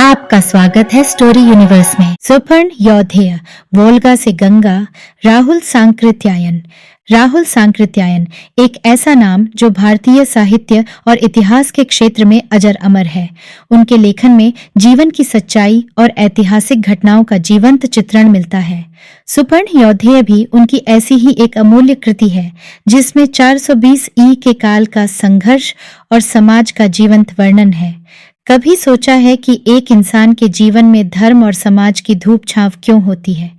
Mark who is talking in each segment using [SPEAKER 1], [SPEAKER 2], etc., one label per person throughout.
[SPEAKER 1] आपका स्वागत है स्टोरी यूनिवर्स में। सुपर्ण यौधेय, वोल्गा से गंगा, राहुल सांकृत्यायन एक ऐसा नाम जो भारतीय साहित्य और इतिहास के क्षेत्र में अजर अमर है। उनके लेखन में जीवन की सच्चाई और ऐतिहासिक घटनाओं का जीवंत चित्रण मिलता है। सुपर्ण यौधेय भी उनकी ऐसी ही एक अमूल्य कृति है, जिसमें 420 ई के काल का संघर्ष और समाज का जीवंत वर्णन है। कभी सोचा है कि एक इंसान के जीवन में धर्म और समाज की धूप छांव क्यों होती है?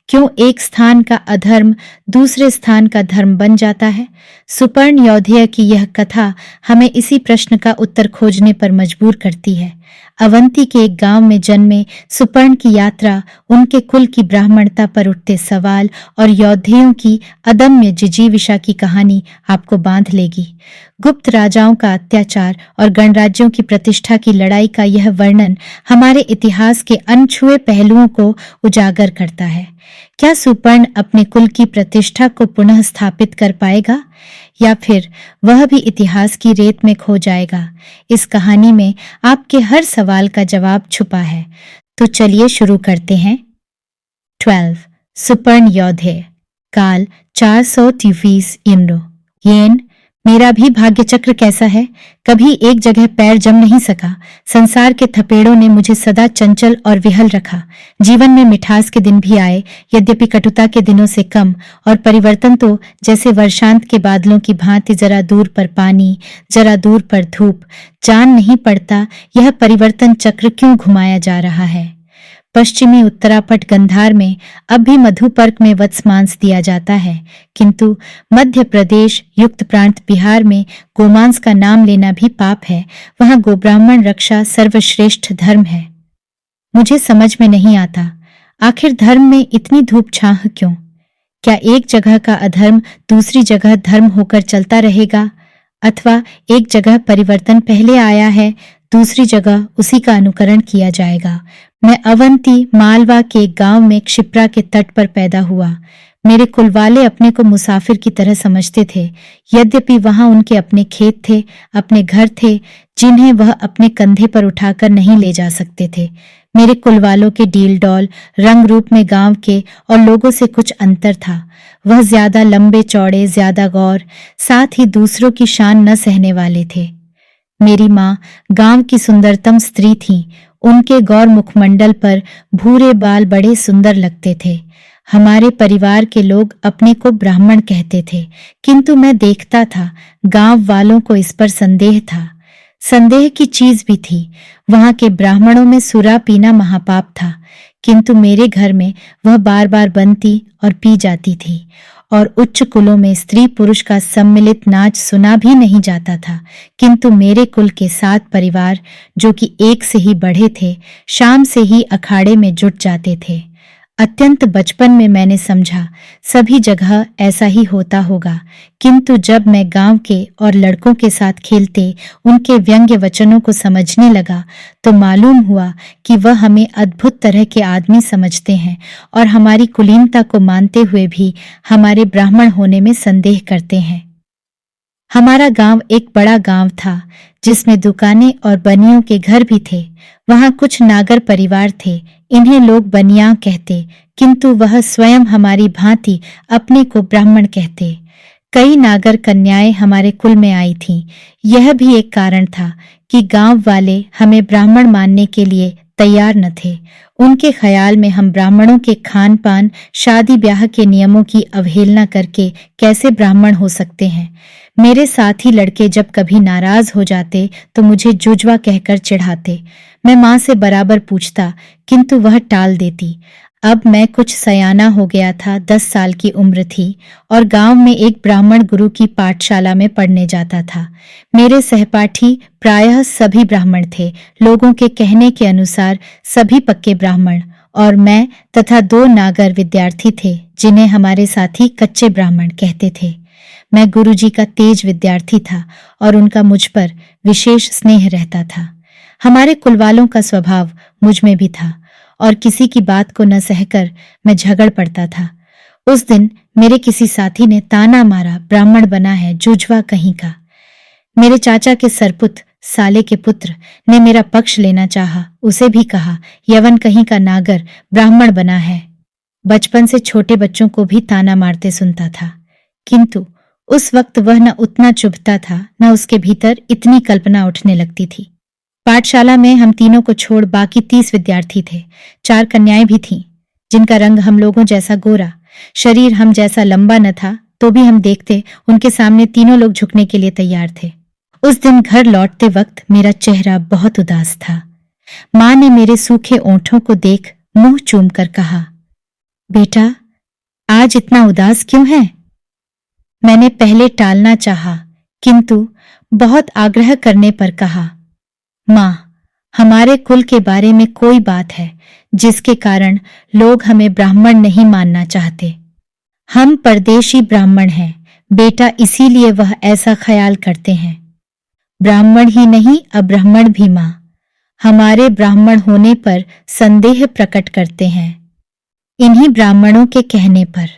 [SPEAKER 1] क्यों एक स्थान का अधर्म दूसरे स्थान का धर्म बन जाता है? सुपर्ण यौधेय की यह कथा हमें इसी प्रश्न का उत्तर खोजने पर मजबूर करती है। अवंती के एक गांव में जन्मे सुपर्ण की यात्रा, उनके कुल की ब्राह्मणता पर उठते सवाल और यौधेयों की अदम्य जिजीविषा की कहानी आपको बांध लेगी। गुप्त राजाओं का अत्याचार और गणराज्यों की प्रतिष्ठा की लड़ाई का यह वर्णन हमारे इतिहास के अनछुए पहलुओं को उजागर करता है। क्या सुपर्ण अपने कुल की प्रतिष्ठा को पुनः स्थापित कर पाएगा, या फिर वह भी इतिहास की रेत में खो जाएगा? इस कहानी में आपके हर सवाल का जवाब छुपा है। तो चलिए शुरू करते हैं। 12 सुपर्ण यौधेय, काल 423 इनरो। येन, मेरा भी भाग्य चक्र कैसा है, कभी एक जगह पैर जम नहीं सका। संसार के थपेड़ों ने मुझे सदा चंचल और विहल रखा। जीवन में मिठास के दिन भी आए, यद्यपि कटुता के दिनों से कम, और परिवर्तन तो जैसे वर्षांत के बादलों की भांति जरा दूर पर पानी, जरा दूर पर धूप। जान नहीं पड़ता यह परिवर्तन चक्र क्यों घुमाया जा रहा है। पश्चिमी उत्तरापट गंधार में अब भी मधुपर्क में वत्स मांस दिया जाता है, किंतु मध्य प्रदेश युक्त प्रांत बिहार में गोमांस का नाम लेना भी पाप है। वहां गोब्राह्मण रक्षा सर्वश्रेष्ठ धर्म है। मुझे समझ में नहीं आता, आखिर धर्म में इतनी धूप छाह क्यों? क्या एक जगह का अधर्म दूसरी जगह धर्म होकर चलता रहेगा, अथवा एक जगह परिवर्तन पहले आया है, दूसरी जगह उसी का अनुकरण किया जाएगा? मैं अवंती मालवा के गांव में क्षिप्रा के तट पर पैदा हुआ। मेरे कुल वाले अपने को मुसाफिर की तरह समझते थे, यद्यपि वहां उनके अपने खेत थे, अपने घर थे, जिन्हें वह अपने कंधे पर उठाकर नहीं ले जा सकते थे। मेरे कुल वालों के डील डौल रंग रूप में गांव के और लोगों से कुछ अंतर था। वह ज्यादा लंबे चौड़े, ज्यादा गौर, साथ ही दूसरों की शान न सहने वाले थे। मेरी माँ गांव की सुंदरतम स्त्री थी। उनके गौर मुखमंडल पर भूरे बाल बड़े सुंदर लगते थे। हमारे परिवार के लोग अपने को ब्राह्मण कहते थे, किंतु मैं देखता था गांव वालों को इस पर संदेह था। संदेह की चीज भी थी। वहां के ब्राह्मणों में सुरा पीना महापाप था, किंतु मेरे घर में वह बार बार बनती और पी जाती थी, और उच्च कुलों में स्त्री पुरुष का सम्मिलित नाच सुना भी नहीं जाता था। किंतु मेरे कुल के 7 परिवार, जो कि एक से ही बढ़े थे, शाम से ही अखाड़े में जुट जाते थे। अत्यंत बचपन में मैंने समझा सभी जगह ऐसा ही होता होगा, किंतु जब मैं गांव के और लड़कों के साथ खेलते उनके व्यंग्य वचनों को समझने लगा, तो मालूम हुआ कि वह हमें अद्भुत तरह के आदमी समझते हैं और हमारी कुलीनता को मानते हुए भी हमारे ब्राह्मण होने में संदेह करते हैं। हमारा गांव एक बड़ा गांव था, जिसमें दुकानें और बनियों के घर भी थे। वहां कुछ नागर परिवार थे, इन्हें लोग बनिया कहते, किंतु वह स्वयं हमारी भांति अपने को ब्राह्मण कहते। कई नागर कन्याएं हमारे कुल में आई थीं। यह भी एक कारण था कि गांव वाले हमें ब्राह्मण मानने के लिए तैयार न थे। उनके ख्याल में हम ब्राह्मणों के खान पान, शादी ब्याह के नियमों की अवहेलना करके कैसे ब्राह्मण हो सकते हैं। मेरे साथी लड़के जब कभी नाराज हो जाते तो मुझे जुजवा कहकर चिढ़ाते। मैं माँ से बराबर पूछता, किंतु वह टाल देती। अब मैं कुछ सयाना हो गया था, 10 साल की उम्र थी, और गांव में एक ब्राह्मण गुरु की पाठशाला में पढ़ने जाता था। मेरे सहपाठी प्रायः सभी ब्राह्मण थे। लोगों के कहने के अनुसार सभी पक्के ब्राह्मण, और मैं तथा 2 नागर विद्यार्थी थे, जिन्हें हमारे साथी कच्चे ब्राह्मण कहते थे। मैं गुरुजी का तेज विद्यार्थी था और उनका मुझ पर विशेष स्नेह रहता था। हमारे कुलवालों का स्वभाव मुझ में भी था, और किसी की बात को न सहकर मैं झगड़ पड़ता था। उस दिन मेरे किसी साथी ने ताना मारा, ब्राह्मण बना है, जुजवा कहीं का। मेरे चाचा के सरपुत साले के पुत्र ने मेरा पक्ष लेना चाहा, उसे भी कहा यवन कहीं का नागर ब्राह्मण बना है। बचपन से छोटे बच्चों को भी ताना मारते सुनता था, किंतु उस वक्त वह न उतना चुभता था, न उसके भीतर इतनी कल्पना उठने लगती थी। पाठशाला में हम तीनों को छोड़ बाकी 30 विद्यार्थी थे। 4 कन्याएं भी थीं, जिनका रंग हम लोगों जैसा गोरा, शरीर हम जैसा लंबा न था, तो भी हम देखते उनके सामने तीनों लोग झुकने के लिए तैयार थे। उस दिन घर लौटते वक्त मेरा चेहरा बहुत उदास था। माँ ने मेरे सूखे ओंठों को देख मुंह चूम कर कहा, बेटा आज इतना उदास क्यों है? मैंने पहले टालना चाहा, किंतु बहुत आग्रह करने पर कहा, माँ हमारे कुल के बारे में कोई बात है जिसके कारण लोग हमें ब्राह्मण नहीं मानना चाहते। हम परदेशी ब्राह्मण हैं बेटा, इसीलिए वह ऐसा ख्याल करते हैं। ब्राह्मण ही नहीं अब्राह्मण भी माँ हमारे ब्राह्मण होने पर संदेह प्रकट करते हैं। इन्हीं ब्राह्मणों के कहने पर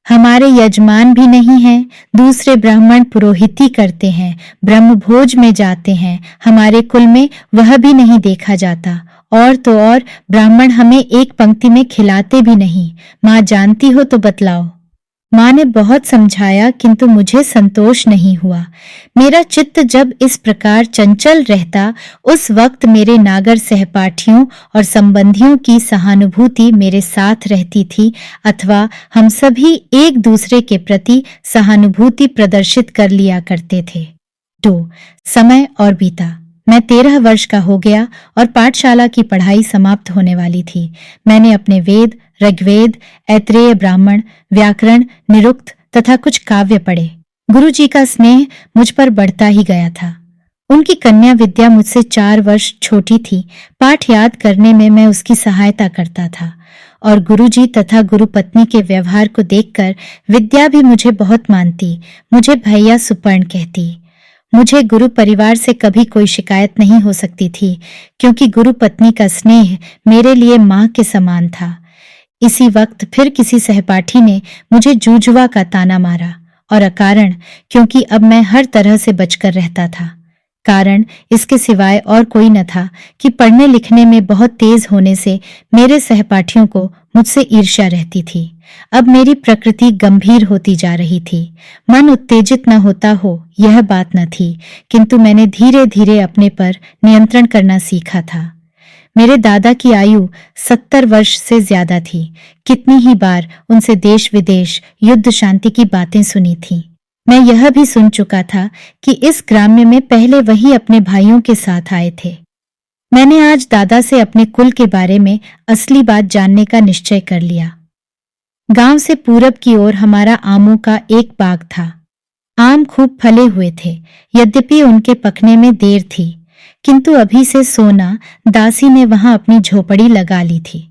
[SPEAKER 1] हमारे यजमान भी नहीं हैं, दूसरे ब्राह्मण पुरोहिती करते हैं, ब्रह्मभोज में जाते हैं, हमारे कुल में वह भी नहीं देखा जाता। और तो और ब्राह्मण हमें एक पंक्ति में खिलाते भी नहीं। माँ जानती हो तो बतलाओ। माँ ने बहुत समझाया, किंतु मुझे संतोष नहीं हुआ। मेरा चित्त जब इस प्रकार चंचल रहता, उस वक्त मेरे नागर सहपाठियों और संबंधियों की सहानुभूति मेरे साथ रहती थी, अथवा हम सभी एक दूसरे के प्रति सहानुभूति प्रदर्शित कर लिया करते थे। समय और बीता। मैं 13 वर्ष का हो गया और पाठशाला की पढ़ाई समाप्त होने वाली थी। मैंने अपने वेद, ऋग्वेद, ऐत्रेय ब्राह्मण, व्याकरण, निरुक्त तथा कुछ काव्य पढ़े। गुरुजी का स्नेह मुझ पर बढ़ता ही गया था। उनकी कन्या विद्या मुझसे 4 वर्ष छोटी थी। पाठ याद करने में मैं उसकी सहायता करता था और गुरुजी तथा गुरुपत्नी के व्यवहार को देखकर विद्या भी मुझे बहुत मानती, मुझे भैया सुपर्ण कहती। मुझे गुरु परिवार से कभी कोई शिकायत नहीं हो सकती थी, क्योंकि गुरु पत्नी का स्नेह मेरे लिए माँ के समान था। इसी वक्त फिर किसी सहपाठी ने मुझे जूझुआ का ताना मारा, और अकारण, क्योंकि अब मैं हर तरह से बचकर रहता था। कारण इसके सिवाय और कोई न था कि पढ़ने लिखने में बहुत तेज होने से मेरे सहपाठियों को मुझसे ईर्ष्या रहती थी। अब मेरी प्रकृति गंभीर होती जा रही थी। मन उत्तेजित न होता हो यह बात न थी, किंतु मैंने धीरे धीरे अपने पर नियंत्रण करना सीखा था। मेरे दादा की आयु 70 वर्ष से ज्यादा थी। कितनी ही बार उनसे देश विदेश, युद्ध शांति की बातें सुनी थी। मैं यह भी सुन चुका था कि इस ग्राम्य में पहले वही अपने भाइयों के साथ आए थे। मैंने आज दादा से अपने कुल के बारे में असली बात जानने का निश्चय कर लिया। गांव से पूरब की ओर हमारा आमों का एक बाग था। आम खूब फले हुए थे, यद्यपि उनके पकने में देर थी, किंतु अभी से सोना दासी ने वहां अपनी झोपड़ी लगा ली थी।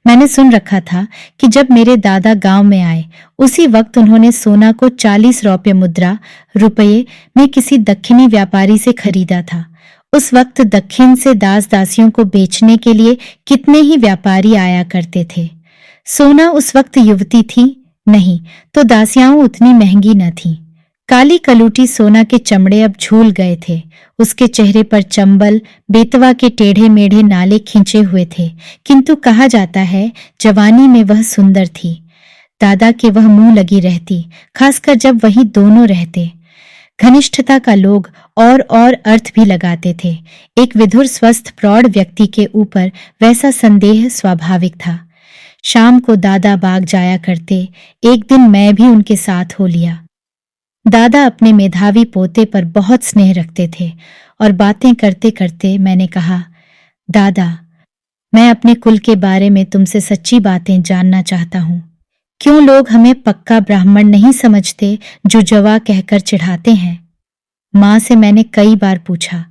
[SPEAKER 1] मैंने सुन रखा था कि जब मेरे दादा गांव में आए, उसी वक्त उन्होंने सोना को 40 रौप्य मुद्रा रुपये में किसी दक्षिणी व्यापारी से खरीदा था। उस वक्त दक्षिण से दास दासियों को बेचने के लिए कितने ही व्यापारी आया करते थे। सोना उस वक्त युवती थी नहीं, तो दासियां उतनी महंगी न थीं। काली कलूटी सोना के चमड़े अब झूल गए थे। उसके चेहरे पर चंबल, बेतवा के टेढ़े मेढ़े नाले खींचे हुए थे, किंतु कहा जाता है जवानी में वह सुंदर थी। दादा के वह मुंह लगी रहती, खासकर जब वही दोनों रहते। घनिष्ठता का लोग और अर्थ भी लगाते थे। एक विधुर स्वस्थ प्रौढ़ व्यक्ति के ऊपर वैसा संदेह स्वाभाविक था। शाम को दादा बाग जाया करते, एक दिन मैं भी उनके साथ हो लिया। दादा अपने मेधावी पोते पर बहुत स्नेह रखते थे और बातें करते करते मैंने कहा, दादा मैं अपने कुल के बारे में तुमसे सच्ची बातें जानना चाहता हूँ। क्यों लोग हमें पक्का ब्राह्मण नहीं समझते, जो जवा कहकर चिढ़ाते हैं? माँ से मैंने कई बार पूछा,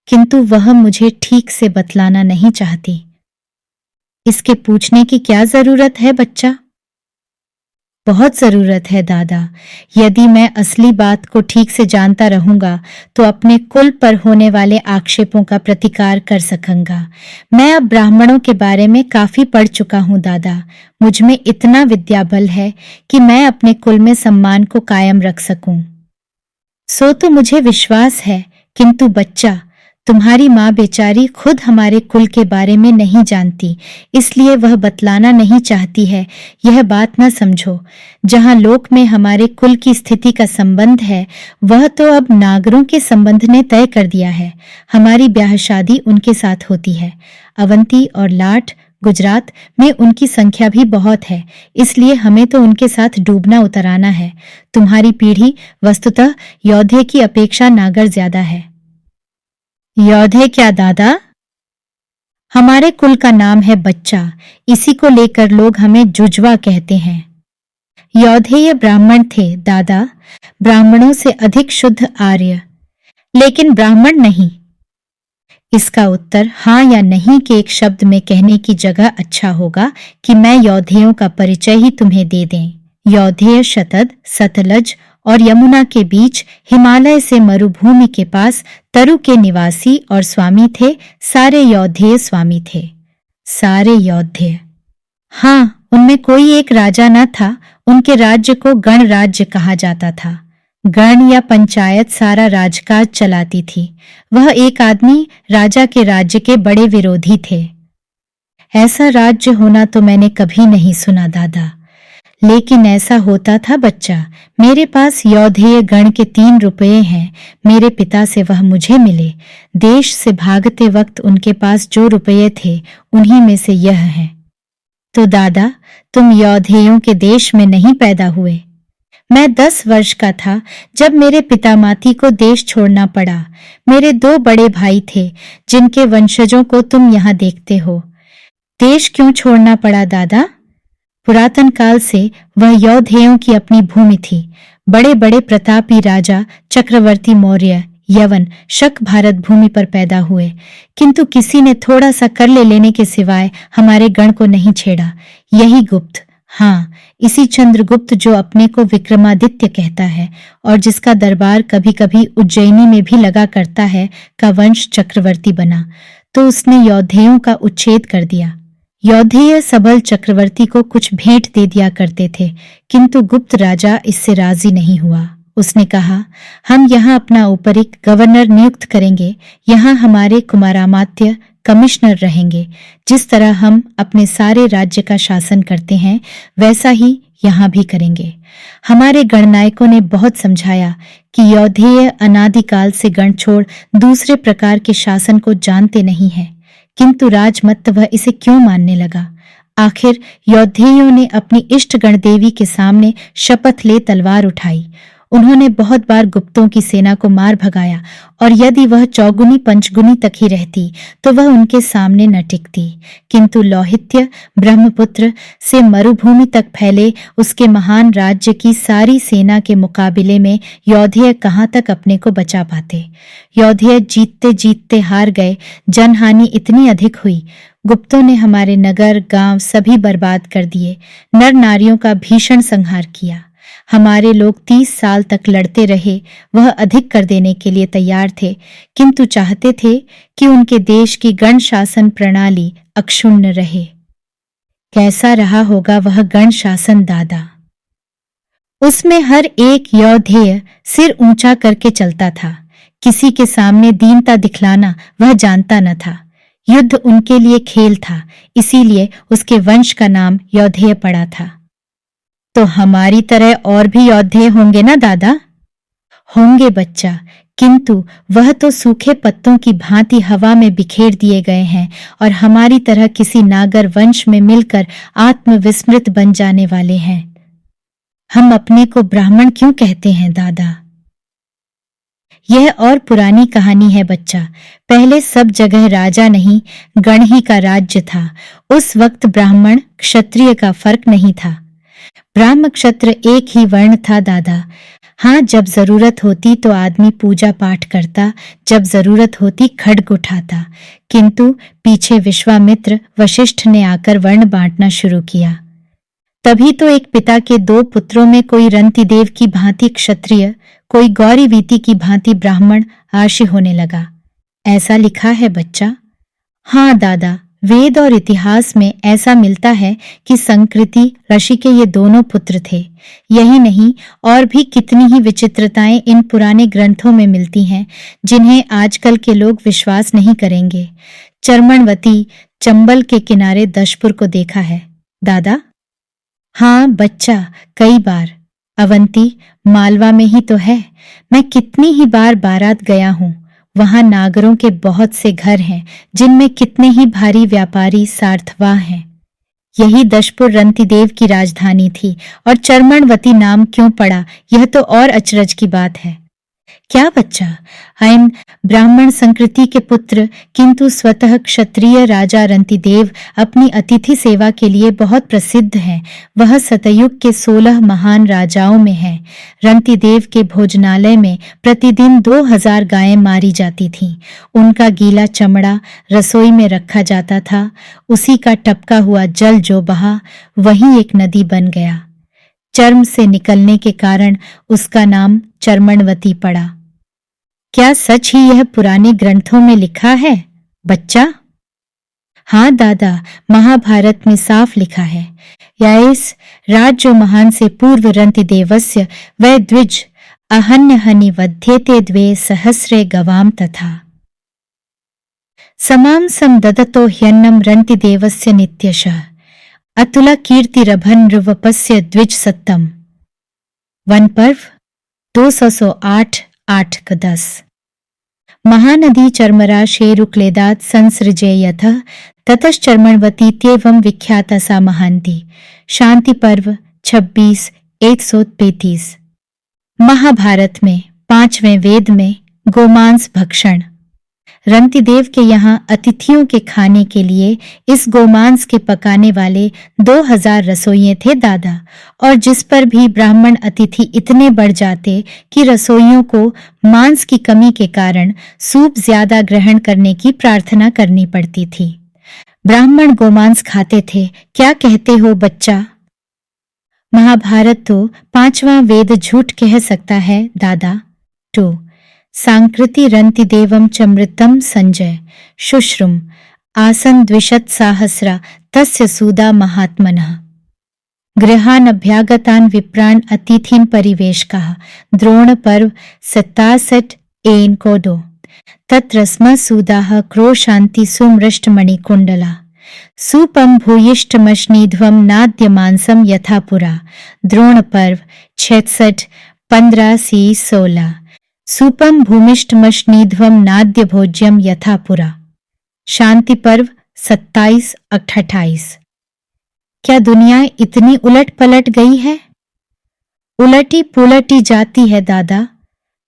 [SPEAKER 1] किंतु वह मुझे ठीक से बतलाना नहीं चाहती। इसके पूछने की क्या जरूरत है बच्चा? बहुत जरूरत है दादा। यदि मैं असली बात को ठीक से जानता रहूंगा तो अपने कुल पर होने वाले आक्षेपों का प्रतिकार कर सकूंगा। मैं अब ब्राह्मणों के बारे में काफी पढ़ चुका हूं दादा। मुझ में इतना विद्याबल है कि मैं अपने कुल में सम्मान को कायम रख सकूं। सो तो मुझे विश्वास है किंतु बच्चा, तुम्हारी माँ बेचारी खुद हमारे कुल के बारे में नहीं जानती, इसलिए वह बतलाना नहीं चाहती है। यह बात न समझो। जहाँ लोक में हमारे कुल की स्थिति का संबंध है, वह तो अब नागरों के संबंध ने तय कर दिया है। हमारी ब्याह शादी उनके साथ होती है। अवंती और लाठ गुजरात में उनकी संख्या भी बहुत है, इसलिए हमें तो उनके साथ डूबना उतराना है। तुम्हारी पीढ़ी वस्तुतः योद्धे की अपेक्षा नागर ज्यादा है। योद्धे क्या दादा? हमारे कुल का नाम है बच्चा, इसी को लेकर लोग हमें जुजवा कहते हैं। योद्धेय ब्राह्मण थे दादा, ब्राह्मणों से अधिक शुद्ध आर्य, लेकिन ब्राह्मण नहीं। इसका उत्तर हाँ या नहीं के एक शब्द में कहने की जगह अच्छा होगा कि मैं योद्धेयों का परिचय ही तुम्हें दे दें। योद्धेय शतद, सतलज और यमुना के बीच हिमालय से मरुभूमि के पास तरु के निवासी और स्वामी थे। सारे योद्धेय स्वामी थे। सारे योद्धेय, हाँ, उनमें कोई एक राजा न था। उनके राज्य को गण राज्य कहा जाता था। गण या पंचायत सारा राजकाज चलाती थी। वह एक आदमी राजा के राज्य के बड़े विरोधी थे। ऐसा राज्य होना तो मैंने कभी नहीं सुना दादा, लेकिन ऐसा होता था बच्चा। मेरे पास योद्धेय गण के 3 रुपये हैं। मेरे पिता से वह मुझे मिले। देश से भागते वक्त उनके पास जो रुपये थे, उन्हीं में से यह है। तो दादा, तुम योद्धेयों के देश में नहीं पैदा हुए। मैं 10 वर्ष का था जब मेरे पितामाती को देश छोड़ना पड़ा। मेरे 2 बड़े भाई थे, जिनके वंशजों को तुम यहाँ देखते हो। देश क्यों छोड़ना पड़ा दादा? पुरातन काल से वह योद्धेयों की अपनी भूमि थी। बड़े बड़े प्रतापी राजा चक्रवर्ती मौर्य, यवन, शक भारत भूमि पर पैदा हुए, किंतु किसी ने थोड़ा सा कर लेने के सिवाय हमारे गण को नहीं छेड़ा। यही गुप्त, हाँ, इसी चंद्रगुप्त जो अपने को विक्रमादित्य कहता है और जिसका दरबार कभी कभी उज्जैनी में भी लगा करता है, का वंश चक्रवर्ती बना, तो उसने योद्धेयों का उच्छेद कर दिया। योद्धेय सबल चक्रवर्ती को कुछ भेंट दे दिया करते थे, किंतु गुप्त राजा इससे राजी नहीं हुआ। उसने कहा, हम यहाँ अपना ऊपरिक गवर्नर नियुक्त करेंगे। यहाँ हमारे कुमारामात्य कमिश्नर रहेंगे। जिस तरह हम अपने सारे राज्य का शासन करते हैं, वैसा ही यहाँ भी करेंगे। हमारे गणनायकों ने बहुत समझाया कि योद्धेय अनादिकाल से गण छोड़ दूसरे प्रकार के शासन को जानते नहीं है, किंतु राजमत्त वह इसे क्यों मानने लगा। आखिर योद्धेयों ने अपनी इष्ट गणदेवी के सामने शपथ ले तलवार उठाई। उन्होंने बहुत बार गुप्तों की सेना को मार भगाया, और यदि वह चौगुनी पंचगुनी तक ही रहती तो वह उनके सामने न टिकती। किंतु लौहित्य ब्रह्मपुत्र से मरुभूमि तक फैले उसके महान राज्य की सारी सेना के मुकाबले में योद्धेय कहाँ तक अपने को बचा पाते। योद्धेय जीतते जीतते हार गए। जनहानि इतनी अधिक हुई, गुप्तों ने हमारे नगर गांव सभी बर्बाद कर दिए। नर नारियों का भीषण संहार किया। हमारे लोग 30 साल तक लड़ते रहे। वह अधिक कर देने के लिए तैयार थे, किंतु चाहते थे कि उनके देश की गण शासन प्रणाली अक्षुण्ण रहे। कैसा रहा होगा वह गण शासन दादा? उसमें हर एक योद्धेय सिर ऊंचा करके चलता था। किसी के सामने दीनता दिखलाना वह जानता न था। युद्ध उनके लिए खेल था, इसीलिए उसके वंश का नाम योद्धेय पड़ा था। तो हमारी तरह और भी योद्धेय होंगे ना दादा? होंगे बच्चा, किंतु वह तो सूखे पत्तों की भांति हवा में बिखेर दिए गए हैं और हमारी तरह किसी नागर वंश में मिलकर आत्मविस्मृत बन जाने वाले हैं। हम अपने को ब्राह्मण क्यों कहते हैं दादा? यह और पुरानी कहानी है बच्चा। पहले सब जगह राजा नहीं, गण ही का राज्य था। उस वक्त ब्राह्मण क्षत्रिय का फर्क नहीं था। ब्राह्म क्षत्र एक ही वर्ण था दादा। हाँ, जब जरूरत होती तो आदमी पूजा पाठ करता, जब जरूरत होती खड्ग उठाता, किंतु पीछे विश्वामित्र वशिष्ठ ने आकर वर्ण बांटना शुरू किया। तभी तो एक पिता के 2 पुत्रों में कोई रंतिदेव की भांति क्षत्रिय, कोई गौरीवीति की भांति ब्राह्मण आशी होने लगा। ऐसा लिखा है बच्चा। हाँ दादा, वेद और इतिहास में ऐसा मिलता है कि संकृति ऋषि के ये दोनों पुत्र थे। यही नहीं, और भी कितनी ही विचित्रताएं इन पुराने ग्रंथों में मिलती हैं जिन्हें आजकल के लोग विश्वास नहीं करेंगे। चर्मणवती चंबल के किनारे दशपुर को देखा है दादा? हाँ बच्चा, कई बार। अवंती मालवा में ही तो है। मैं कितनी ही बार बारात गया हूँ। वहां नागरों के बहुत से घर हैं जिनमें कितने ही भारी व्यापारी सार्थवाह हैं। यही दशपुर रंतिदेव की राजधानी थी, और चर्मणवती नाम क्यों पड़ा यह तो और अचरज की बात है। क्या बच्चा? इन ब्राह्मण संकृति के पुत्र किंतु स्वतः क्षत्रिय राजा रंतिदेव अपनी अतिथि सेवा के लिए बहुत प्रसिद्ध हैं। वह सतयुग के 16 महान राजाओं में है। रंतिदेव के भोजनालय में प्रतिदिन 2000 गायें मारी जाती थीं। उनका गीला चमड़ा रसोई में रखा जाता था। उसी का टपका हुआ जल जो बहा वही एक नदी बन गया। चर्म से निकलने के कारण उसका नाम चर्मणवती पड़ा। क्या सच ही यह पुराने ग्रंथों में लिखा है बच्चा? हाँ दादा, महाभारत में साफ लिखा है। याइस राज्यो महान से पूर्व रंतिदेवस्य वै द्विज अहन्य हनि वध्येते द्वे सहस्रे गवाम तथा समाम सम ददतो ह्यन्नम रंतिदेवस्य नित्यशः अतुला कीर्तिरभन नृवपस्य द्विज सत्तम। वन पर्व 208:8-10। महानदी चर्मरा शेरुक्लेदात संसृजेयथ ततश्चर्मणवतीत्येवं विख्याता सा महांती। शांति पर्व 26:133। महाभारत में 5वें वेद में गोमांस भक्षण। रंतिदेव के यहाँ अतिथियों के खाने के लिए इस गोमांस के पकाने वाले 2000 रसोइये थे दादा, और जिस पर भी ब्राह्मण अतिथि इतने बढ़ जाते कि रसोइयों को मांस की कमी के कारण सूप ज्यादा ग्रहण करने की प्रार्थना करनी पड़ती थी। ब्राह्मण गोमांस खाते थे। क्या कहते हो बच्चा? महाभारत तो 5वां वेद झूठ कह सकता है दादा। 2 सांकृति रंतिदेवम चमृतम संजय शुश्रुम आसन द्विशत साहस्रा तस्य सूदा महात्मनः गृहानभ्यागतान विप्राण अतिथिन परिवेशकः। द्रोण पर्व 67:1-2। तत्र स्म सूदाः क्रोशान्ति सुमृष्टमणिकुण्डला सुपम भूयिष्ठमश्नीध्वं नाद्यमांसं यथा पुरा। द्रोण पर्व 66:15-16। सुपम भूमिष्ठमश्नीध्वं नाद्य भोज्यम यथा पुरा। शांति पर्व 27:28। क्या दुनिया इतनी उलट पलट गई है? उलटी पुलटी जाती है दादा,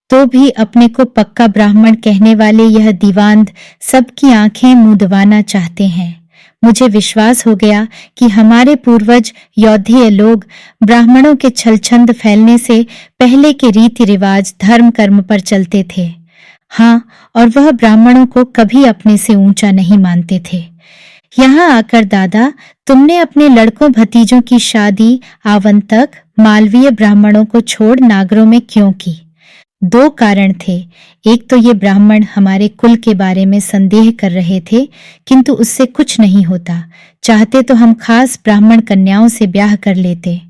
[SPEAKER 1] तो भी अपने को पक्का ब्राह्मण कहने वाले यह दीवांद सबकी आंखें मुंदवाना चाहते हैं। मुझे विश्वास हो गया कि हमारे पूर्वज यौधेय लोग ब्राह्मणों के छलछंद फैलने से पहले के रीति रिवाज धर्म कर्म पर चलते थे। हाँ, और वह ब्राह्मणों को कभी अपने से ऊंचा नहीं मानते थे। यहाँ आकर दादा, तुमने अपने लड़कों भतीजों की शादी आवंतक मालवीय ब्राह्मणों को छोड़ नागरों में क्यों की? 2 कारण थे। एक तो ये ब्राह्मण हमारे कुल के बारे में संदेह कर रहे थे, किंतु उससे कुछ नहीं होता। चाहते तो हम खास ब्राह्मण कन्याओं से ब्याह कर लेते।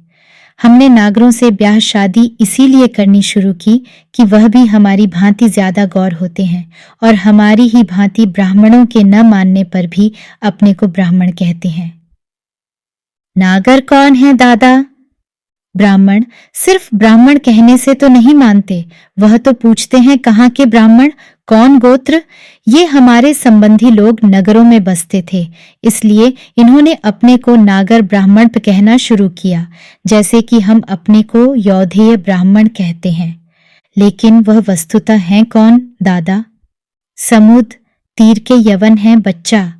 [SPEAKER 1] हमने नागरों से ब्याह शादी इसीलिए करनी शुरू की कि वह भी हमारी भांति ज्यादा गौर होते हैं और हमारी ही भांति ब्राह्मणों के न मानने पर भी अपने को ब्राह्मण कहते हैं। नागर कौन है दादा? ब्राह्मण सिर्फ ब्राह्मण कहने से तो नहीं मानते, वह तो पूछते हैं कहाँ के ब्राह्मण, कौन गोत्र। ये हमारे संबंधी लोग नगरों में बसते थे, इसलिए इन्होंने अपने को नागर ब्राह्मण कहना शुरू किया, जैसे कि हम अपने को यौधेय ब्राह्मण कहते हैं। लेकिन वह वस्तुतः हैं कौन दादा? समुद्र तीर के यवन हैं बच्चा।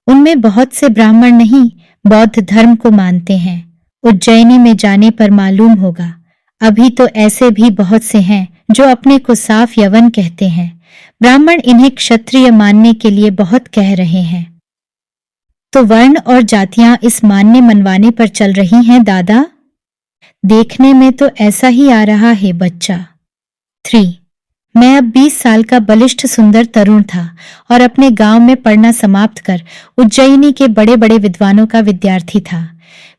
[SPEAKER 1] उनमें बहुत से ब्राह्मण नहीं, बौद्ध धर्म को मानते हैं। उज्जैनी में जाने पर मालूम होगा। अभी तो ऐसे भी बहुत से हैं जो अपने को साफ यवन कहते हैं। ब्राह्मण इन्हें क्षत्रिय मानने के लिए बहुत कह रहे हैं। तो वर्ण और जातियां इस मानने मनवाने पर चल रही हैं दादा? देखने में तो ऐसा ही आ रहा है बच्चा। 3 मैं अब 20 साल का बलिष्ठ सुंदर तरुण था और अपने गांव में पढ़ना समाप्त कर उज्जयिनी के बड़े बड़े विद्वानों का विद्यार्थी था।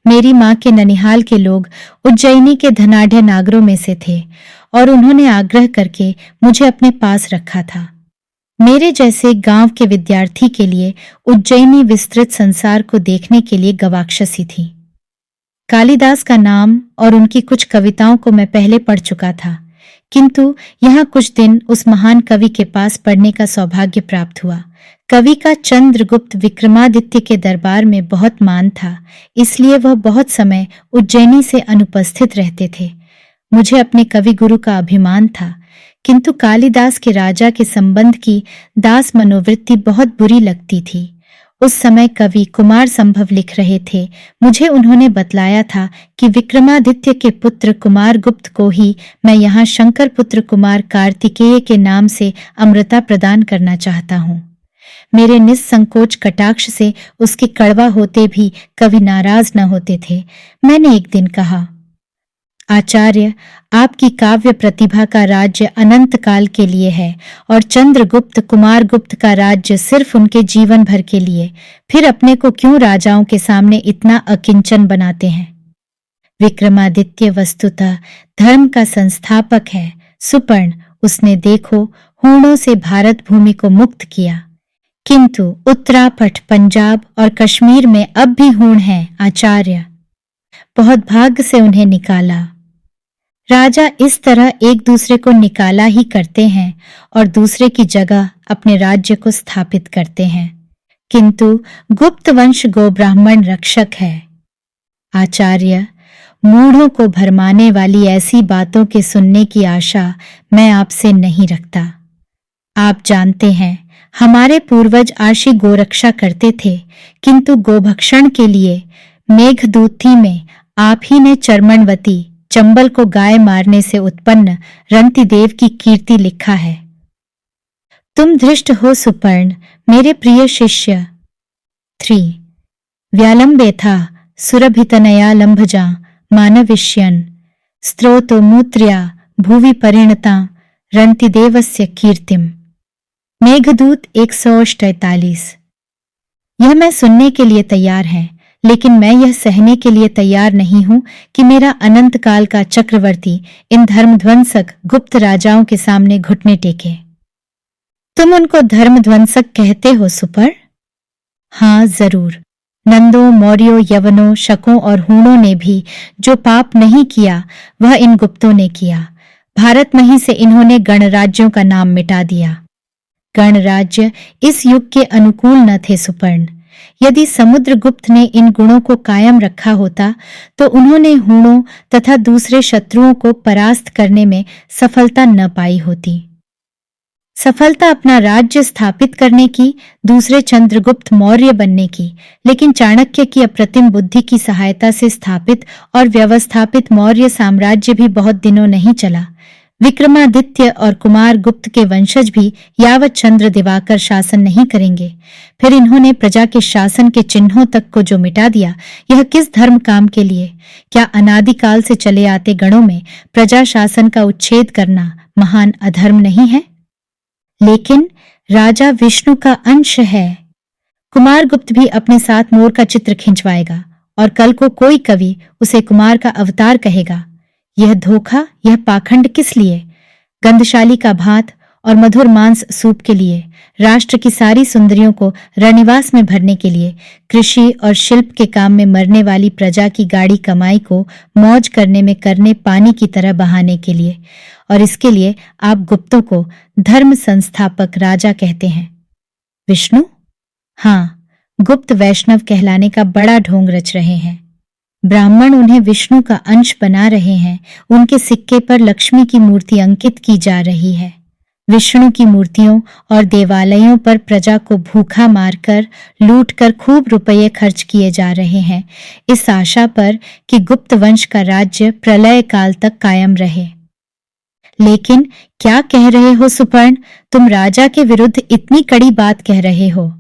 [SPEAKER 1] मेरी माँ के ननिहाल के लोग उज्जयिनी के धनाढ़ नागरों में से थे और उन्होंने आग्रह करके मुझे अपने पास रखा था। मेरे जैसे गांव के विद्यार्थी के लिए उज्जयिनी विस्तृत संसार को देखने के लिए गवाक्षसी थी। कालिदास का नाम और उनकी कुछ कविताओं को मैं पहले पढ़ चुका था, किंतु यहाँ कुछ दिन उस महान कवि के पास पढ़ने का सौभाग्य प्राप्त हुआ। कवि का चंद्रगुप्त विक्रमादित्य के दरबार में बहुत मान था, इसलिए वह बहुत समय उज्जैनी से अनुपस्थित रहते थे। मुझे अपने कवि गुरु का अभिमान था, किंतु कालिदास के राजा के संबंध की दास मनोवृत्ति बहुत बुरी लगती थी। उस समय कवि कुमार संभव लिख रहे थे। मुझे उन्होंने बतलाया था कि विक्रमादित्य के पुत्र कुमार गुप्त को ही मैं यहाँ शंकर पुत्र कुमार कार्तिकेय के नाम से अमृता प्रदान करना चाहता हूँ। मेरे निस्संकोच कटाक्ष से उसके कड़वा होते भी कवि नाराज न होते थे। मैंने एक दिन कहा, आचार्य, आपकी काव्य प्रतिभा का राज्य अनंत काल के लिए है और चंद्रगुप्त कुमार गुप्त का राज्य सिर्फ उनके जीवन भर के लिए। फिर अपने को क्यों राजाओं के सामने इतना अकिंचन बनाते हैं? विक्रमादित्य वस्तुतः धर्म का संस्थापक है सुपर्ण। उसने देखो हूणों से भारत भूमि को मुक्त किया, किंतु उत्तरापठ, पंजाब और कश्मीर में अब भी हूण हैं आचार्य। बहुत भाग्य से उन्हें निकाला। राजा इस तरह एक दूसरे को निकाला ही करते हैं और दूसरे की जगह अपने राज्य को स्थापित करते हैं, किंतु गुप्त वंश गो ब्राह्मण रक्षक है। आचार्य, मूढ़ों को भरमाने वाली ऐसी बातों के सुनने की आशा मैं आपसे नहीं रखता। आप जानते हैं, हमारे पूर्वज आशी गोरक्षा करते थे, किंतु गोभक्षण के लिए मेघदूती में आप ही ने चर्मणवती चंबल को गाय मारने से उत्पन्न रंतिदेव की कीर्ति लिखा है। तुम धृष्ट हो सुपर्ण, मेरे प्रिय शिष्य। 3 व्यालंबेथा सुरभितनया लंभजा मानविष्यन् स्त्रोतो मूत्र्या भुवि परिणता रंतिदेवस्य कीर्तिम। मेघदूत 143। यह मैं सुनने के लिए तैयार है, लेकिन मैं यह सहने के लिए तैयार नहीं हूं कि मेरा अनंत काल का चक्रवर्ती इन धर्मध्वंसक गुप्त राजाओं के सामने घुटने टेके। तुम उनको धर्मध्वंसक कहते हो सुपर? हाँ जरूर। नंदों, मौर्यों, यवनों, शकों और हूणों ने भी जो पाप नहीं किया वह इन गुप्तों ने किया। भारत में ही से इन्होंने गणराज्यों का नाम मिटा दिया। गणराज्य इस युग के अनुकूल न थे सुपर्ण। यदि समुद्रगुप्त ने इन गुणों को कायम रखा होता तो उन्होंने हूणों तथा दूसरे शत्रुओं को परास्त करने में सफलता न पाई होती। सफलता अपना राज्य स्थापित करने की, दूसरे चंद्रगुप्त मौर्य बनने की, लेकिन चाणक्य की अप्रतिम बुद्धि की सहायता से स्थापित और व्यवस्थापित मौर्य साम्राज्य भी बहुत दिनों नहीं चला। विक्रमादित्य और कुमार गुप्त के वंशज भी यावत चंद्र दिवाकर शासन नहीं करेंगे। फिर इन्होंने प्रजा के शासन के चिन्हों तक को जो मिटा दिया, यह किस धर्म काम के लिए? क्या अनादिकाल से चले आते गणों में प्रजा शासन का उच्छेद करना महान अधर्म नहीं है? लेकिन राजा विष्णु का अंश है। कुमार गुप्त भी अपने साथ मोर का चित्र खिंचवाएगा और कल को कोई कवि उसे कुमार का अवतार कहेगा। यह धोखा, यह पाखंड किस लिए? गंधशाली का भात और मधुर मांस सूप के लिए, राष्ट्र की सारी सुंदरियों को रनिवास में भरने के लिए, कृषि और शिल्प के काम में मरने वाली प्रजा की गाढ़ी कमाई को मौज करने में करने पानी की तरह बहाने के लिए, और इसके लिए आप गुप्तों को धर्म संस्थापक राजा कहते हैं। विष्णु? हाँ, गुप्त वैष्णव कहलाने का बड़ा ढोंग रच रहे हैं। ब्राह्मण उन्हें विष्णु का अंश बना रहे हैं। उनके सिक्के पर लक्ष्मी की मूर्ति अंकित की जा रही है। विष्णु की मूर्तियों और देवालयों पर प्रजा को भूखा मारकर, लूटकर खूब रुपये खर्च किए जा रहे हैं, इस आशा पर कि गुप्त वंश का राज्य प्रलय काल तक कायम रहे। लेकिन क्या कह रहे हो सुपर्ण? तुम राजा के विरुद्ध इतनी कड़ी बात कह रहे हो।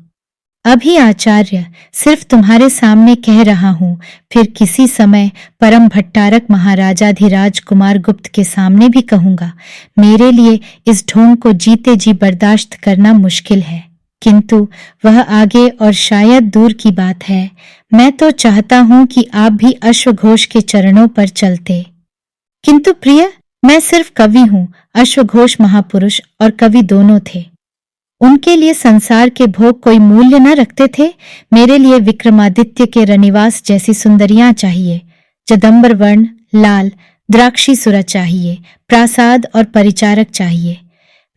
[SPEAKER 1] अभी आचार्य सिर्फ तुम्हारे सामने कह रहा हूं, फिर किसी समय परम भट्टारक महाराजाधिराज कुमार गुप्त के सामने भी कहूंगा। मेरे लिए इस ढोंग को जीते जी बर्दाश्त करना मुश्किल है, किंतु वह आगे और शायद दूर की बात है। मैं तो चाहता हूं कि आप भी अश्वघोष के चरणों पर चलते। किंतु प्रिय, मैं सिर्फ कवि हूं, अश्वघोष महापुरुष और कवि दोनों थे। उनके लिए संसार के भोग कोई मूल्य न रखते थे। मेरे लिए विक्रमादित्य के रनिवास जैसी सुंदरियां चाहिए, जदंबर वर्ण, लाल, द्राक्षी सुरा चाहिए, प्रासाद और परिचारक चाहिए।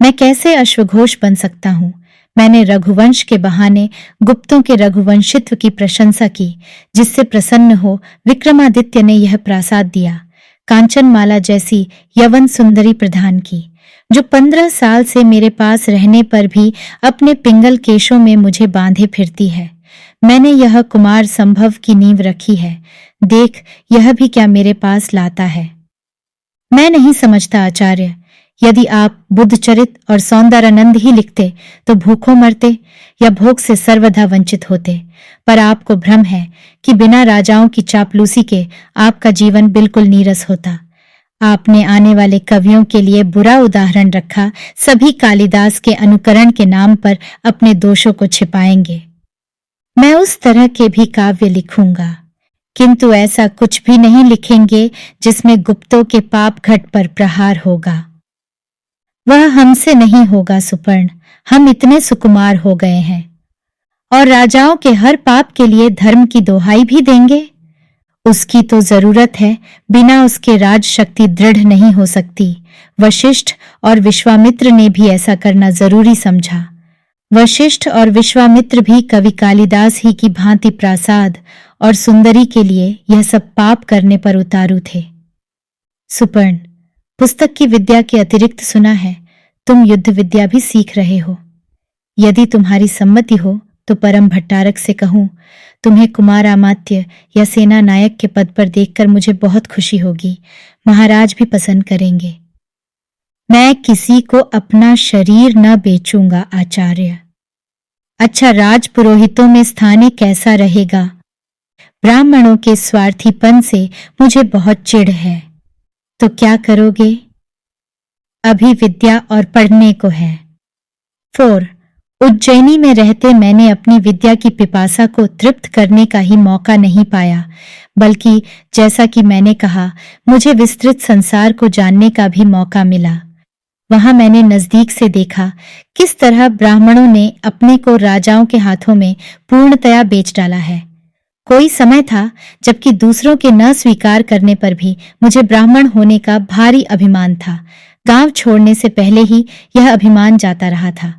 [SPEAKER 1] मैं कैसे अश्वघोष बन सकता हूँ? मैंने रघुवंश के बहाने गुप्तों के रघुवंशित्व की प्रशंसा की, जिससे प्रसन्न हो विक्रमादित्य ने यह प्रासाद दिया, कांचनमाला जैसी यवन सुंदरी प्रधान की, जो 15 साल से मेरे पास रहने पर भी अपने पिंगल केशों में मुझे बांधे फिरती है। मैंने यह कुमार संभव की नींव रखी है। देख, यह भी क्या मेरे पास लाता है। मैं नहीं समझता आचार्य, यदि आप बुद्धचरित और सौंदरानंद ही लिखते तो भूखों मरते या भोग से सर्वथा वंचित होते। पर आपको भ्रम है कि बिना राजाओं की चापलूसी के आपका जीवन बिल्कुल नीरस होता। आपने आने वाले कवियों के लिए बुरा उदाहरण रखा। सभी कालिदास के अनुकरण के नाम पर अपने दोषों को छिपाएंगे। मैं उस तरह के भी काव्य लिखूंगा, किंतु ऐसा कुछ भी नहीं लिखेंगे जिसमें गुप्तों के पाप घट पर प्रहार होगा। वह हमसे नहीं होगा सुपर्ण, हम इतने सुकुमार हो गए हैं। और राजाओं के हर पाप के लिए धर्म की दोहाई भी देंगे। उसकी तो जरूरत है, बिना उसके राज शक्ति दृढ़ नहीं हो सकती। वशिष्ठ और विश्वामित्र ने भी ऐसा करना जरूरी समझा। वशिष्ठ और विश्वामित्र भी कवि कालिदास ही की भांति प्रासाद और सुंदरी के लिए यह सब पाप करने पर उतारू थे। सुपर्ण, पुस्तक की विद्या के अतिरिक्त सुना है तुम युद्ध विद्या भी सीख रहे हो। यदि तुम्हारी सम्मति हो तो परम भट्टारक से कहूं, तुम्हें कुमार अमात्य या सेना नायक के पद पर देखकर मुझे बहुत खुशी होगी। महाराज भी पसंद करेंगे। मैं किसी को अपना शरीर न बेचूंगा आचार्य। अच्छा, राज पुरोहितों में स्थान कैसा रहेगा? ब्राह्मणों के स्वार्थीपन से मुझे बहुत चिढ़ है। तो क्या करोगे? अभी विद्या और पढ़ने को है। 4. उज्जैनी में रहते मैंने अपनी विद्या की पिपासा को तृप्त करने का ही मौका नहीं पाया, बल्कि जैसा कि मैंने कहा, मुझे विस्तृत संसार को जानने का भी मौका मिला। वहां मैंने नजदीक से देखा किस तरह ब्राह्मणों ने अपने को राजाओं के हाथों में पूर्णतया बेच डाला है। कोई समय था जबकि दूसरों के न स्वीकार करने पर भी मुझे ब्राह्मण होने का भारी अभिमान था। गांव छोड़ने से पहले ही यह अभिमान जाता रहा था।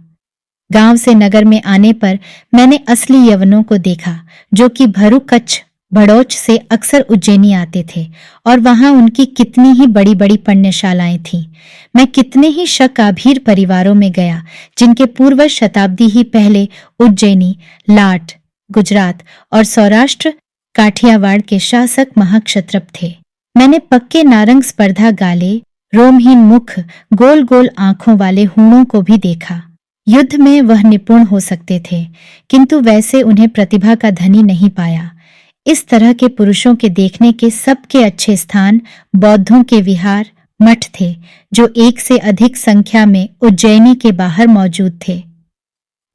[SPEAKER 1] गांव से नगर में आने पर मैंने असली यवनों को देखा, जो कि भरू कच्छ बड़ौच से अक्सर उज्जैनी आते थे, और वहां उनकी कितनी ही बड़ी बड़ी पुण्यशालाएं थीं। मैं कितने ही शकाभीर परिवारों में गया, जिनके पूर्वज शताब्दी ही पहले उज्जैनी, लाट, गुजरात और सौराष्ट्र काठियावाड़ के शासक महाक्षत्रप थे। मैंने पक्के नारंग स्पर्धा गाले, रोमहीन मुख, गोल गोल आंखों वाले हूणों को भी देखा। युद्ध में वह निपुण हो सकते थे, किंतु वैसे उन्हें प्रतिभा का धनी नहीं पाया। इस तरह के पुरुषों के देखने के सबके अच्छे स्थान बौद्धों के विहार, मठ थे, जो एक से अधिक संख्या में उज्जैनी के बाहर मौजूद थे।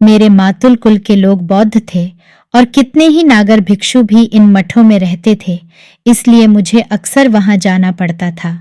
[SPEAKER 1] मेरे मातुल कुल के लोग बौद्ध थे और कितने ही नागर भिक्षु भी इन मठों में रहते थे, इसलिए मुझे अक्सर वहां जाना पड़ता था।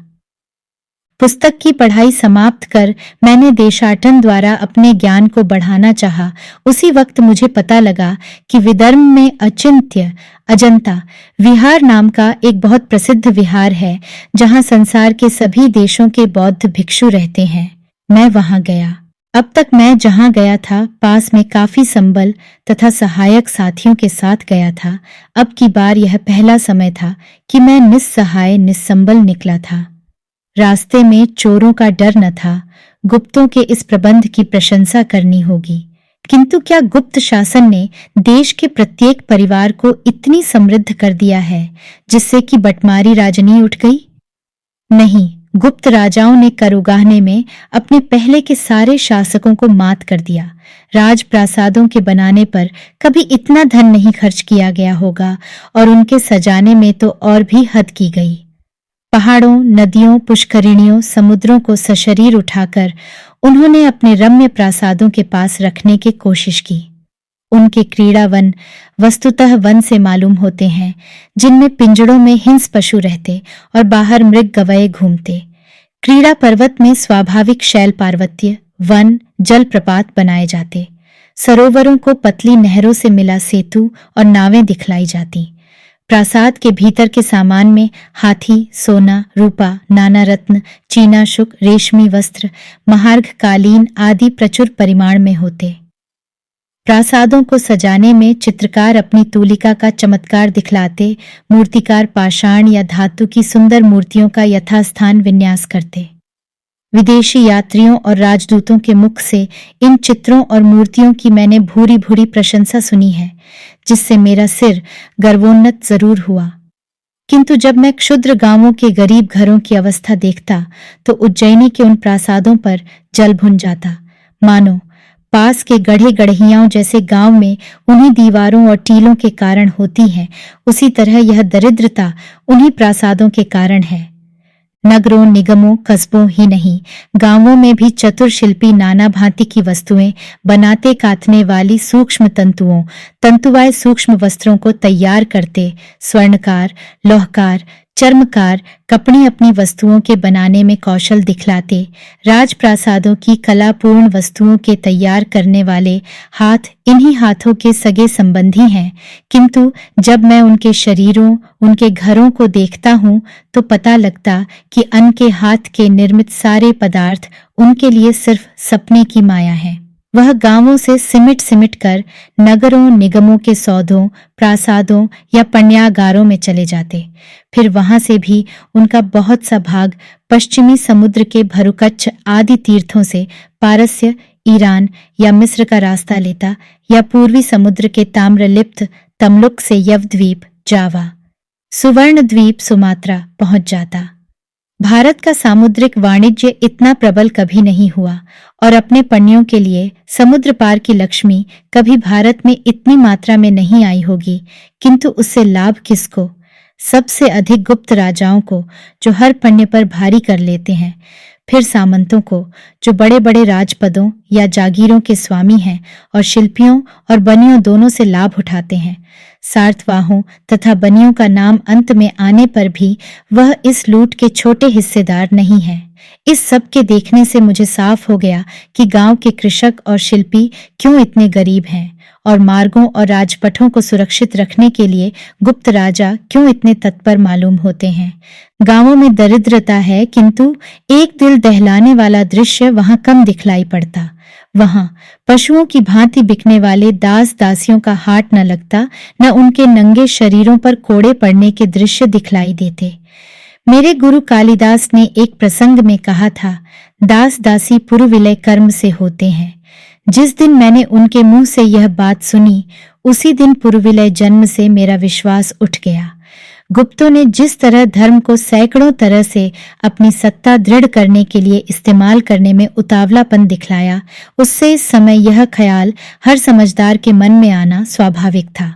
[SPEAKER 1] पुस्तक की पढ़ाई समाप्त कर मैंने देशाटन द्वारा अपने ज्ञान को बढ़ाना चाहा। उसी वक्त मुझे पता लगा कि विदर्भ में अचिंत्य अजंता विहार नाम का एक बहुत प्रसिद्ध विहार है, जहां संसार के सभी देशों के बौद्ध भिक्षु रहते हैं। मैं वहां गया। अब तक मैं जहां गया था, पास में काफी संबल तथा सहायक साथियों के साथ गया था। अब की बार यह पहला समय था कि मैं निस्सहाय निस्संबल निकला था। रास्ते में चोरों का डर न था। गुप्तों के इस प्रबंध की प्रशंसा करनी होगी, किंतु क्या गुप्त शासन ने देश के प्रत्येक परिवार को इतनी समृद्ध कर दिया है जिससे कि बटमारी राजनी उठ गई? नहीं, गुप्त राजाओं ने कर उगाहने में अपने पहले के सारे शासकों को मात कर दिया। राजप्रासादों के बनाने पर कभी इतना धन नहीं खर्च किया गया होगा और उनके सजाने में तो और भी हद की गई। पहाड़ों, नदियों, पुष्करिणियों, समुद्रों को सशरीर उठाकर उन्होंने अपने रम्य प्रासादों के पास रखने की कोशिश की। उनके क्रीड़ा वन वस्तुतः वन से मालूम होते हैं, जिनमें पिंजड़ों में हिंस पशु रहते और बाहर मृग गवये घूमते। क्रीड़ा पर्वत में स्वाभाविक शैल पार्वत्य, वन, जलप्रपात बनाए जाते। सरोवरों को पतली नहरों से मिला सेतु और नावें दिखलाई जाती। प्रासाद के भीतर के सामान में हाथी, सोना, रूपा, नाना रत्न, चीना शुक, रेशमी वस्त्र, महार्घ कालीन आदि प्रचुर परिमाण में होते। प्रासादों को सजाने में चित्रकार अपनी तूलिका का चमत्कार दिखलाते, मूर्तिकार पाषाण या धातु की सुंदर मूर्तियों का यथास्थान विन्यास करते। विदेशी यात्रियों और राजदूतों के मुख से इन चित्रों और मूर्तियों की मैंने भूरी भूरी प्रशंसा सुनी है, जिससे मेरा सिर गर्वोन्नत जरूर हुआ। किंतु जब मैं क्षुद्र गांवों के गरीब घरों की अवस्था देखता तो उज्जैनी के उन प्रासादों पर जल भुन जाता। मानो पास के गढ़े गढ़ियाओं जैसे गांव में उन्हीं दीवारों और टीलों के कारण होती है, उसी तरह यह दरिद्रता उन्हीं प्रासादों के कारण है। नगरों, निगमों, कस्बों ही नहीं, गांवों में भी चतुर शिल्पी नाना भांति की वस्तुएं बनाते काटने वाली सूक्ष्म तंतुवाय सूक्ष्म वस्त्रों को तैयार करते स्वर्णकार, लौहकार, चर्मकार कपड़ी अपनी वस्तुओं के बनाने में कौशल दिखलाते। राजप्रासादों की कलापूर्ण वस्तुओं के तैयार करने वाले हाथ इन्हीं हाथों के सगे संबंधी हैं, किंतु जब मैं उनके शरीरों, उनके घरों को देखता हूँ तो पता लगता कि उनके हाथ के निर्मित सारे पदार्थ उनके लिए सिर्फ सपने की माया है। वह गांवों से सिमट कर नगरों, निगमों के सौदों, प्रासादों या पण्यागारों में चले जाते। फिर वहां से भी उनका बहुत सा भाग पश्चिमी समुद्र के भरुकच्छ आदि तीर्थों से पारस्य, ईरान या मिस्र का रास्ता लेता या पूर्वी समुद्र के ताम्रलिप्त तमलुक से यवद्वीप, जावा, सुवर्ण द्वीप, सुमात्रा पहुंच जाता। भारत का सामुद्रिक वाणिज्य इतना प्रबल कभी नहीं हुआ और अपने पण्यों के लिए समुद्र पार की लक्ष्मी कभी भारत में इतनी मात्रा में नहीं आई होगी, किंतु उससे लाभ किसको? सबसे अधिक गुप्त राजाओं को, जो हर पन्ने पर भारी कर लेते हैं, फिर सामंतों को, जो बड़े बड़े राजपदों या जागीरों के स्वामी हैं और शिल्पियों और बनियों दोनों से लाभ उठाते हैं। सार्थवाहों तथा बनियों का नाम अंत में आने पर भी वह इस लूट के छोटे हिस्सेदार नहीं है। इस सब के देखने से मुझे साफ हो गया कि गांव के कृषक और शिल्पी क्यों इतने गरीब हैं और मार्गों और राजपथों को सुरक्षित रखने के लिए गुप्त राजा क्यों इतने तत्पर मालूम होते हैं। गांवों में दरिद्रता है, किंतु एक दिल दहलाने वाला दृश्य वहां कम दिखलाई पड़ता। वहां पशुओं की भांति बिकने वाले दास दासियों का हाट न लगता, न उनके नंगे शरीरों पर कोड़े पड़ने के दृश्य दिखलाई देते। मेरे गुरु कालिदास ने एक प्रसंग में कहा था, दास दासी पुरविलय कर्म से होते हैं। जिस दिन मैंने उनके मुंह से यह बात सुनी, उसी दिन पुरविलय जन्म से मेरा विश्वास उठ गया। गुप्तों ने जिस तरह धर्म को सैकड़ों तरह से अपनी सत्ता दृढ़ करने के लिए इस्तेमाल करने में उतावलापन दिखलाया, उससे इस समय यह ख्याल हर समझदार के मन में आना स्वाभाविक था।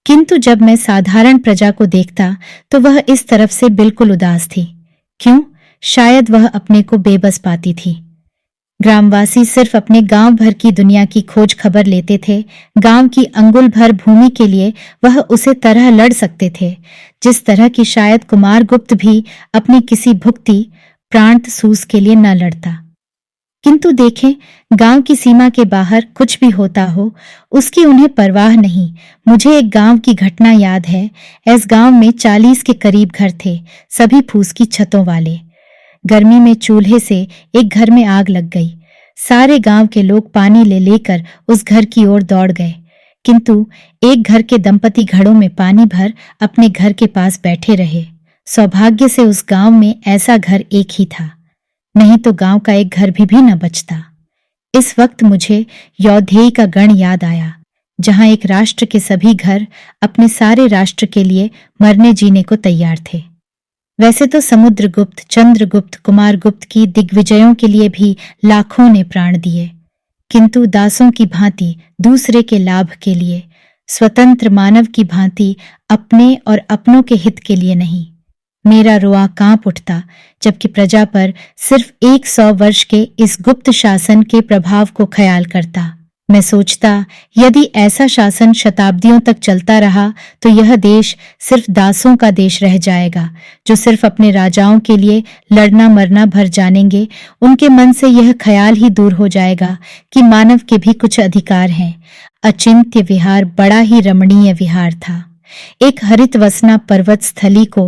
[SPEAKER 1] किंतु जब मैं साधारण प्रजा को देखता तो वह इस तरफ से बिल्कुल उदास थी। क्यों? शायद वह अपने को बेबस पाती थी। ग्रामवासी सिर्फ अपने गांव भर की दुनिया की खोज खबर लेते थे। गांव की अंगुल भर भूमि के लिए वह उसे तरह लड़ सकते थे, जिस तरह की शायद कुमारगुप्त भी अपनी किसी भुक्ति प्रांत सूस के लिए न लड़ता। किंतु देखें, गांव की सीमा के बाहर कुछ भी होता हो, उसकी उन्हें परवाह नहीं। मुझे एक गांव की घटना याद है। इस गांव में 40 के करीब घर थे, सभी फूस की छतों वाले। गर्मी में चूल्हे से एक घर में आग लग गई। सारे गांव के लोग पानी ले लेकर उस घर की ओर दौड़ गए, किंतु एक घर के दंपति घड़ों में पानी भर अपने घर के पास बैठे रहे। सौभाग्य से उस गांव में ऐसा घर एक ही था, नहीं तो गांव का एक घर भी न बचता। इस वक्त मुझे यौधेय का गण याद आया, जहां एक राष्ट्र के सभी घर अपने सारे राष्ट्र के लिए मरने जीने को तैयार थे। वैसे तो समुद्रगुप्त, चंद्रगुप्त, कुमारगुप्त की दिग्विजयों के लिए भी लाखों ने प्राण दिए, किंतु दासों की भांति दूसरे के लाभ के लिए, स्वतंत्र मानव की भांति अपने और अपनों के हित के लिए नहीं। मेरा रुआ कांप उठता जबकि प्रजा पर सिर्फ 100 वर्ष के इस गुप्त शासन के प्रभाव को ख्याल करता। मैं सोचता, यदि ऐसा शासन शताब्दियों तक चलता रहा तो यह देश सिर्फ दासों का देश रह जाएगा, जो सिर्फ अपने राजाओं के लिए लड़ना मरना भर जानेंगे। उनके मन से यह ख्याल ही दूर हो जाएगा कि मानव के भी कुछ अधिकार हैं। अचिंत्य विहार बड़ा ही रमणीय विहार था। एक हरित वसना पर्वत स्थली को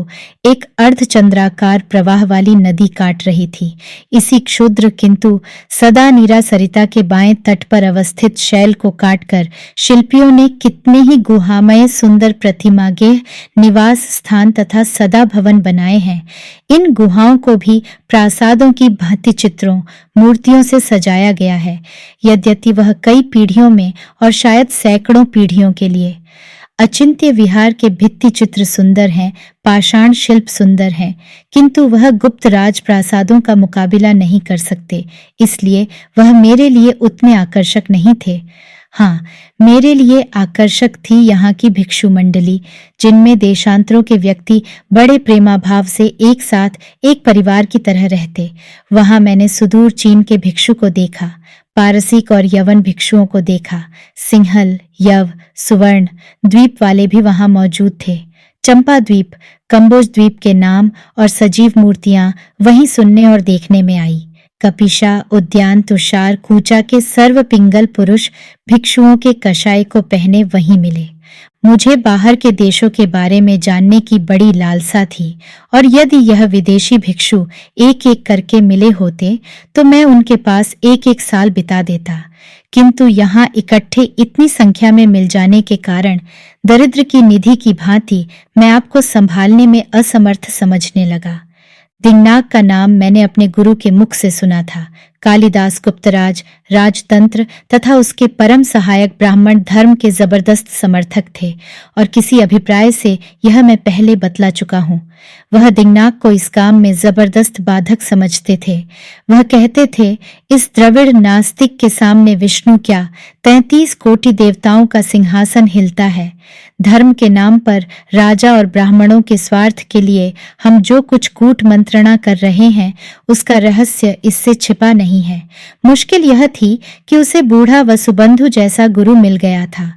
[SPEAKER 1] एक अर्धचंद्राकार प्रवाह वाली नदी काट रही थी। इसी क्षुद्र किंतु सदा नीरा सरिता के बाएं तट पर अवस्थित शैल को काटकर शिल्पियों ने कितने ही गुहामय सुंदर प्रतिमागेह निवास स्थान तथा सदा भवन बनाए हैं। इन गुहाओं को भी प्रासादों की भांति चित्रों मूर्तियों से सजाया गया है, यद्यपि वह कई पीढ़ियों में और शायद सैकड़ों पीढ़ियों के लिए। अचिंत्य विहार के भित्ति चित्र सुंदर हैं, पाषाण शिल्प सुंदर हैं, किंतु वह गुप्त राज प्रासादों का मुकाबिला नहीं कर सकते, इसलिए वह मेरे लिए उतने आकर्षक नहीं थे। हाँ, मेरे लिए आकर्षक थी यहाँ की भिक्षु मंडली, जिनमें देशांतरों के व्यक्ति बड़े प्रेमाभाव से एक साथ एक परिवार की तरह रहते। वहाँ मैंने सुदूर चीन के भिक्षु को देखा, पारसिक और यवन भिक्षुओं को देखा। सिंहल, यव, सुवर्ण द्वीप वाले भी वहां मौजूद थे। चंपा द्वीप, कंबोज द्वीप के नाम और सजीव मूर्तियां वहीं सुनने और देखने में आई। कपिशा, उद्यान, तुषार, कूचा के सर्व पिंगल पुरुष भिक्षुओं के कषाय को पहने वहीं मिले। मुझे बाहर के देशों के बारे में जानने की बड़ी लालसा थी, और यदि यह विदेशी भिक्षु एक एक करके मिले होते तो मैं उनके पास एक एक साल बिता देता, किंतु यहाँ इकट्ठे इतनी संख्या में मिल जाने के कारण दरिद्र की निधि की भांति मैं आपको संभालने में असमर्थ समझने लगा। दिंगनाग का नाम मैंने अपने गुरु के मुख से सुना था। कालिदास गुप्तराज, राजतंत्र तथा उसके परम सहायक ब्राह्मण धर्म के जबरदस्त समर्थक थे, और किसी अभिप्राय से यह मैं पहले बतला चुका हूँ। वह दिंगनाग को इस काम में जबरदस्त बाधक समझते थे। वह कहते थे, इस द्रविड़ नास्तिक के सामने विष्णु क्या, 33 कोटि देवताओं का सिंहासन हिलता है। धर्म के नाम पर राजा और ब्राह्मणों के स्वार्थ के लिए हम जो कुछ कूट मंत्रणा कर रहे हैं, उसका रहस्य इससे छिपा नहीं है। मुश्किल यह थी कि उसे बूढ़ा वसुबंधु जैसा गुरु मिल गया था।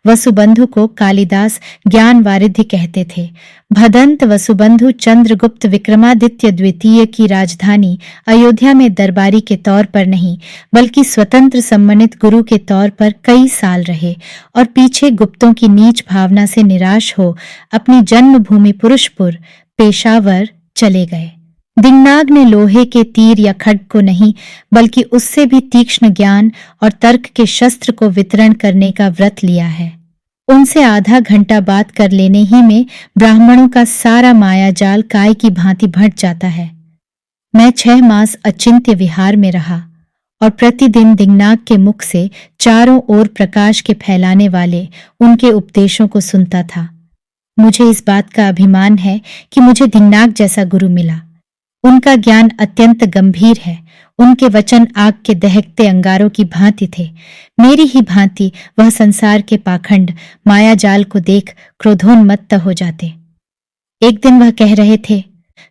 [SPEAKER 1] वसुबंधु को कालिदास ज्ञान वारिधि कहते थे। भदंत वसुबंधु चंद्रगुप्त विक्रमादित्य द्वितीय की राजधानी अयोध्या में दरबारी के तौर पर नहीं, बल्कि स्वतंत्र सम्मानित गुरु के तौर पर कई साल रहे, और पीछे गुप्तों की नीच भावना से निराश हो अपनी जन्मभूमि पुरुषपुर पेशावर चले गए। दिंगनाग ने लोहे के तीर या खड्ग को नहीं, बल्कि उससे भी तीक्ष्ण ज्ञान और तर्क के शस्त्र को वितरण करने का व्रत लिया है। उनसे आधा घंटा बात कर लेने ही में ब्राह्मणों का सारा मायाजाल काय की भांति भट जाता है। मैं 6 मास अचिंत्य विहार में रहा और प्रतिदिन दिंगनाग के मुख से चारों ओर प्रकाश के फैलाने वाले उनके उपदेशों को सुनता था। मुझे इस बात का अभिमान है कि मुझे दिंगनाग जैसा गुरु मिला। उनका ज्ञान अत्यंत गंभीर है। उनके वचन आग के दहकते अंगारों की भांति थे। मेरी ही भांति वह संसार के पाखंड मायाजाल को देख क्रोधोन्मत्त हो जाते। एक दिन वह कह रहे थे,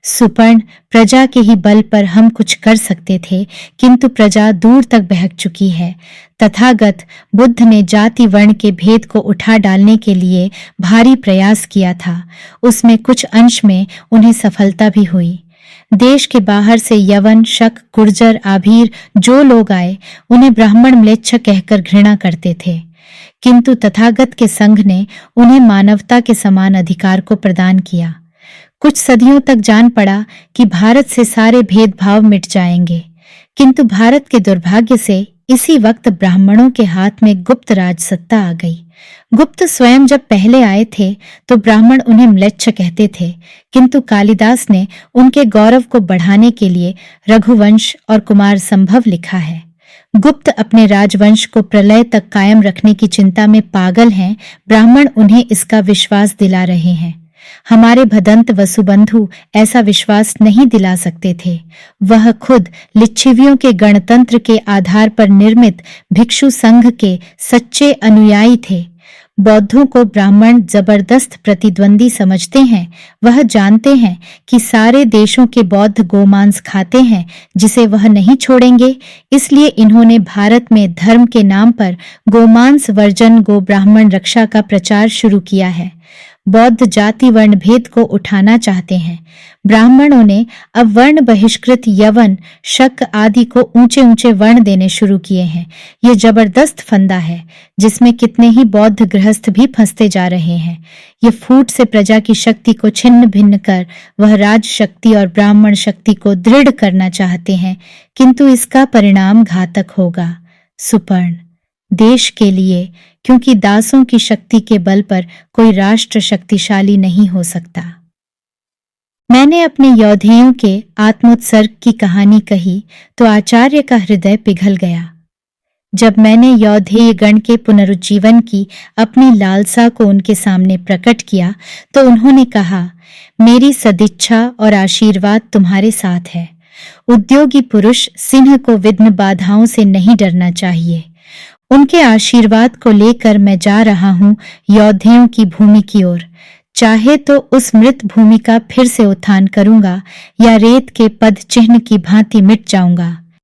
[SPEAKER 1] सुपर्ण, प्रजा के ही बल पर हम कुछ कर सकते थे, किंतु प्रजा दूर तक बहक चुकी है। तथागत बुद्ध ने जाति वर्ण के भेद को उठा डालने के लिए भारी प्रयास किया था। उसमें कुछ अंश में उन्हें सफलता भी हुई। देश के बाहर से यवन, शक, गुर्जर, आभीर जो लोग आए, उन्हें ब्राह्मण म्लेच्छ कहकर घृणा करते थे, किंतु तथागत के संघ ने उन्हें मानवता के समान अधिकार को प्रदान किया। कुछ सदियों तक जान पड़ा कि भारत से सारे भेदभाव मिट जाएंगे, किंतु भारत के दुर्भाग्य से इसी वक्त ब्राह्मणों के हाथ में गुप्त राज सत्ता आ गई। गुप्त स्वयं जब पहले आए थे तो ब्राह्मण उन्हें म्लेच्छ कहते थे, किंतु कालिदास ने उनके गौरव को बढ़ाने के लिए रघुवंश और कुमार संभव लिखा है। गुप्त अपने राजवंश को प्रलय तक कायम रखने की चिंता में पागल हैं, ब्राह्मण उन्हें इसका विश्वास दिला रहे हैं। हमारे भदंत वसुबंधु ऐसा विश्वास नहीं दिला सकते थे। वह खुद लिच्छवियों के गणतंत्र के आधार पर निर्मित भिक्षु संघ के सच्चे अनुयायी थे। बौद्धों को ब्राह्मण जबरदस्त प्रतिद्वंदी समझते हैं। वह जानते हैं कि सारे देशों के बौद्ध गोमांस खाते हैं, जिसे वह नहीं छोड़ेंगे। इसलिए इन्होंने भारत में धर्म के नाम पर गोमांस वर्जन गो ब्राह्मण रक्षा का प्रचार शुरू किया है। बौद्ध जाति वर्ण भेद को उठाना चाहते हैं। ब्राह्मणों ने अब वर्ण बहिष्कृत यवन, शक आदि को ऊंचे ऊंचे वर्ण देने शुरू किए हैं। ये जबरदस्त फंदा है जिसमें कितने ही बौद्ध गृहस्थ भी फंसते जा रहे हैं। ये फूट से प्रजा की शक्ति को छिन्न भिन्न कर वह राज शक्ति और ब्राह्मण शक्ति को दृढ़ करना चाहते हैं, किंतु इसका परिणाम घातक होगा। सुपर्ण देश के लिए, क्योंकि दासों की शक्ति के बल पर कोई राष्ट्र शक्तिशाली नहीं हो सकता। मैंने अपने यौधेयों के आत्मोत्सर्ग की कहानी कही तो आचार्य का हृदय पिघल गया। जब मैंने यौधेय गण के पुनरुज्जीवन की अपनी लालसा को उनके सामने प्रकट किया तो उन्होंने कहा, मेरी सदिच्छा और आशीर्वाद तुम्हारे साथ है। उद्योगी पुरुष सिंह को विघ्न बाधाओं से नहीं डरना चाहिए। उनके आशीर्वाद को लेकर मैं जा रहा हूं यौधेयों की भूमि की ओर। चाहे तो उस मृत भूमि का फिर से उत्थान करूंगा या रेत के पद चिन्ह की भांति मिट जाऊंगा।